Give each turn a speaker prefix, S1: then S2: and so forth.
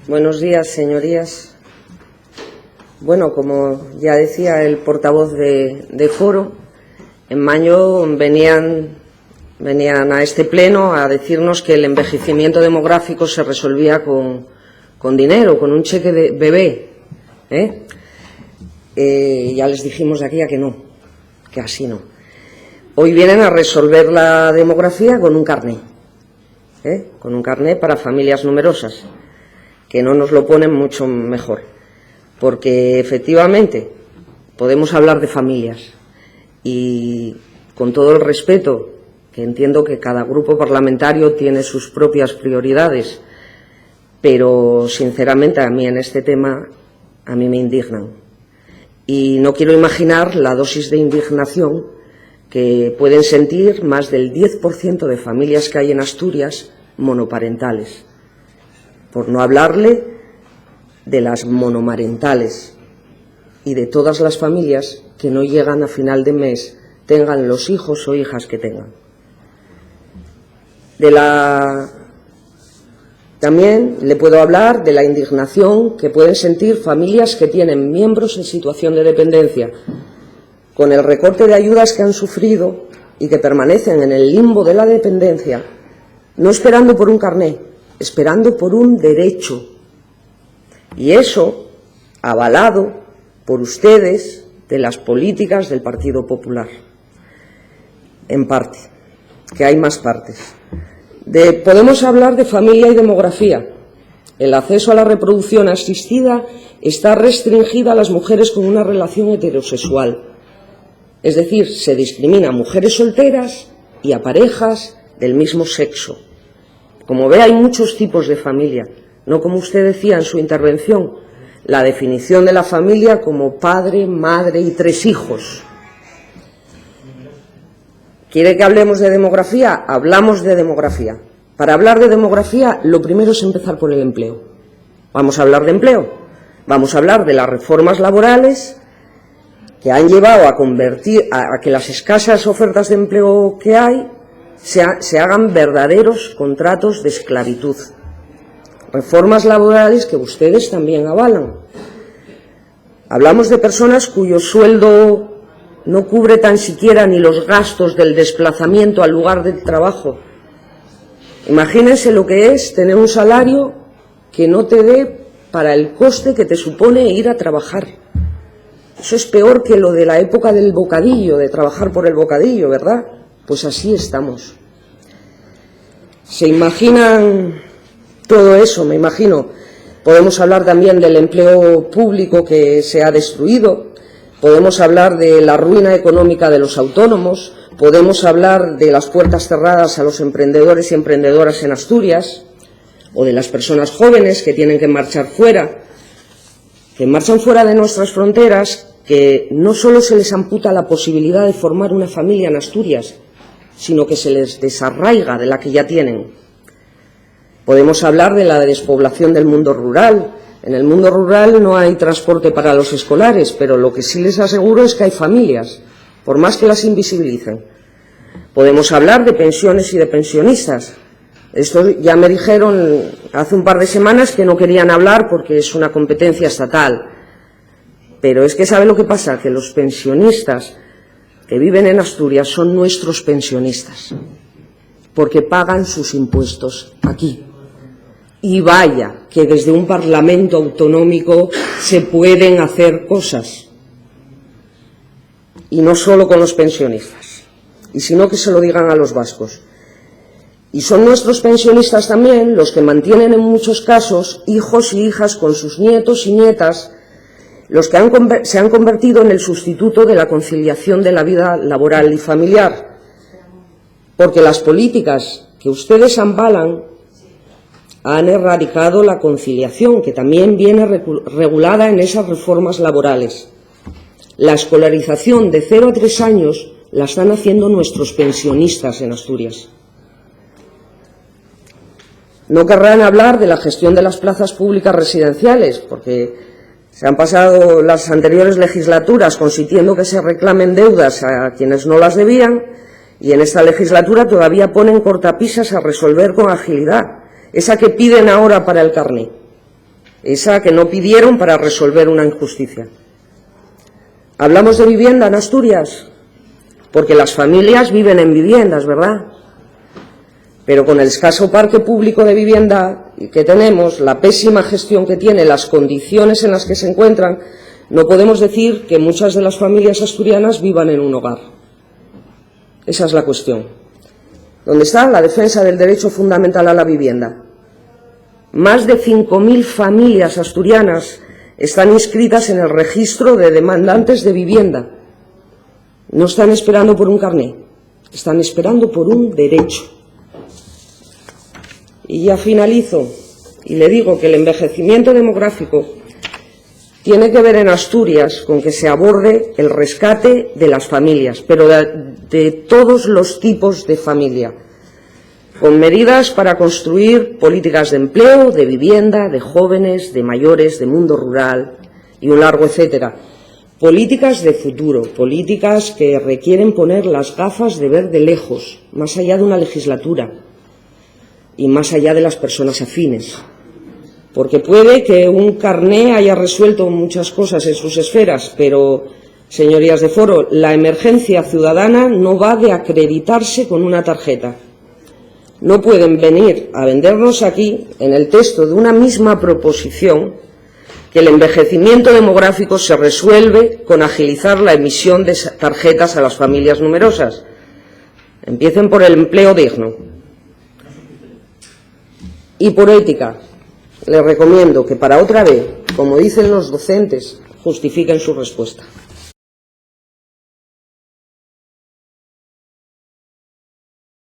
S1: Buenos días, señorías. Bueno, como ya decía el portavoz de Foro, en mayo venían a este pleno a decirnos que el envejecimiento demográfico se resolvía con dinero, con un cheque de bebé. Ya les dijimos de aquí a que no, que así no. Hoy vienen a resolver la demografía con un carné, con un carné para familias numerosas, que no nos lo ponen mucho mejor, porque efectivamente podemos hablar de familias y con todo el respeto, que entiendo que cada grupo parlamentario tiene sus propias prioridades, pero sinceramente a mí en este tema a mí me indignan. Y no quiero imaginar la dosis de indignación que pueden sentir más del 10% de familias que hay en Asturias monoparentales, por no hablarle de las monomarentales y de todas las familias que no llegan a final de mes, tengan los hijos o hijas que tengan. También le puedo hablar de la indignación que pueden sentir familias que tienen miembros en situación de dependencia, con el recorte de ayudas que han sufrido y que permanecen en el limbo de la dependencia, no esperando por un carné, esperando por un derecho. Y eso avalado por ustedes de las políticas del Partido Popular. En parte, que hay más partes. Podemos hablar de familia y demografía. El acceso a la reproducción asistida está restringida a las mujeres con una relación heterosexual. Es decir, se discrimina a mujeres solteras y a parejas del mismo sexo. Como ve, hay muchos tipos de familia, no como usted decía en su intervención, la definición de la familia como padre, madre y 3 hijos. ¿Quiere que hablemos de demografía? Hablamos de demografía. Para hablar de demografía, lo primero es empezar por el empleo. Vamos a hablar de empleo. Vamos a hablar de las reformas laborales que han llevado a que las escasas ofertas de empleo que hay se hagan verdaderos contratos de esclavitud. Reformas laborales que ustedes también avalan. Hablamos de personas cuyo sueldo no cubre tan siquiera ni los gastos del desplazamiento al lugar del trabajo. Imagínense lo que es tener un salario que no te dé para el coste que te supone ir a trabajar. Eso es peor que lo de la época del bocadillo, de trabajar por el bocadillo, ¿verdad? Pues así estamos. ¿Se imaginan todo eso? Me imagino. Podemos hablar también del empleo público que se ha destruido. Podemos hablar de la ruina económica de los autónomos, podemos hablar de las puertas cerradas a los emprendedores y emprendedoras en Asturias, o de las personas jóvenes que tienen que marchar fuera, que marchan fuera de nuestras fronteras, que no solo se les amputa la posibilidad de formar una familia en Asturias, sino que se les desarraiga de la que ya tienen. Podemos hablar de la despoblación del mundo rural. En el mundo rural no hay transporte para los escolares, pero lo que sí les aseguro es que hay familias, por más que las invisibilicen. Podemos hablar de pensiones y de pensionistas. Esto ya me dijeron hace un par de semanas que no querían hablar porque es una competencia estatal. Pero es que ¿sabe lo que pasa? Que los pensionistas que viven en Asturias son nuestros pensionistas, porque pagan sus impuestos aquí. Y vaya, que desde un Parlamento autonómico se pueden hacer cosas. Y no solo con los pensionistas. Y sino que se lo digan a los vascos. Y son nuestros pensionistas también los que mantienen en muchos casos hijos y hijas con sus nietos y nietas, los que se han convertido en el sustituto de la conciliación de la vida laboral y familiar. Porque las políticas que ustedes avalan han erradicado la conciliación, que también viene regulada en esas reformas laborales. La escolarización de 0 a 3 años la están haciendo nuestros pensionistas en Asturias. No querrán hablar de la gestión de las plazas públicas residenciales, porque se han pasado las anteriores legislaturas consintiendo que se reclamen deudas a quienes no las debían, y en esta legislatura todavía ponen cortapisas a resolver con agilidad, esa que piden ahora para el carné. esa que no pidieron para resolver una injusticia. Hablamos de vivienda en Asturias, porque las familias viven en viviendas, ¿verdad? Pero con el escaso parque público de vivienda que tenemos, la pésima gestión que tiene, las condiciones en las que se encuentran, no podemos decir que muchas de las familias asturianas vivan en un hogar. Esa es la cuestión. ¿Dónde está la defensa del derecho fundamental a la vivienda? Más de 5.000 familias asturianas están inscritas en el registro de demandantes de vivienda. No están esperando por un carné, están esperando por un derecho. Y ya finalizo y le digo que el envejecimiento demográfico tiene que ver en Asturias con que se aborde el rescate de las familias, pero de todos los tipos de familia, con medidas para construir políticas de empleo, de vivienda, de jóvenes, de mayores, de mundo rural y un largo etcétera. Políticas de futuro, políticas que requieren poner las gafas de ver de lejos, más allá de una legislatura y más allá de las personas afines. Porque puede que un carné haya resuelto muchas cosas en sus esferas, pero, señorías de Foro, la emergencia ciudadana no va de acreditarse con una tarjeta. No pueden venir a vendernos aquí, en el texto de una misma proposición, que el envejecimiento demográfico se resuelve con agilizar la emisión de tarjetas a las familias numerosas. Empiecen por el empleo digno. Y por ética, les recomiendo que para otra vez, como dicen los docentes, justifiquen su respuesta.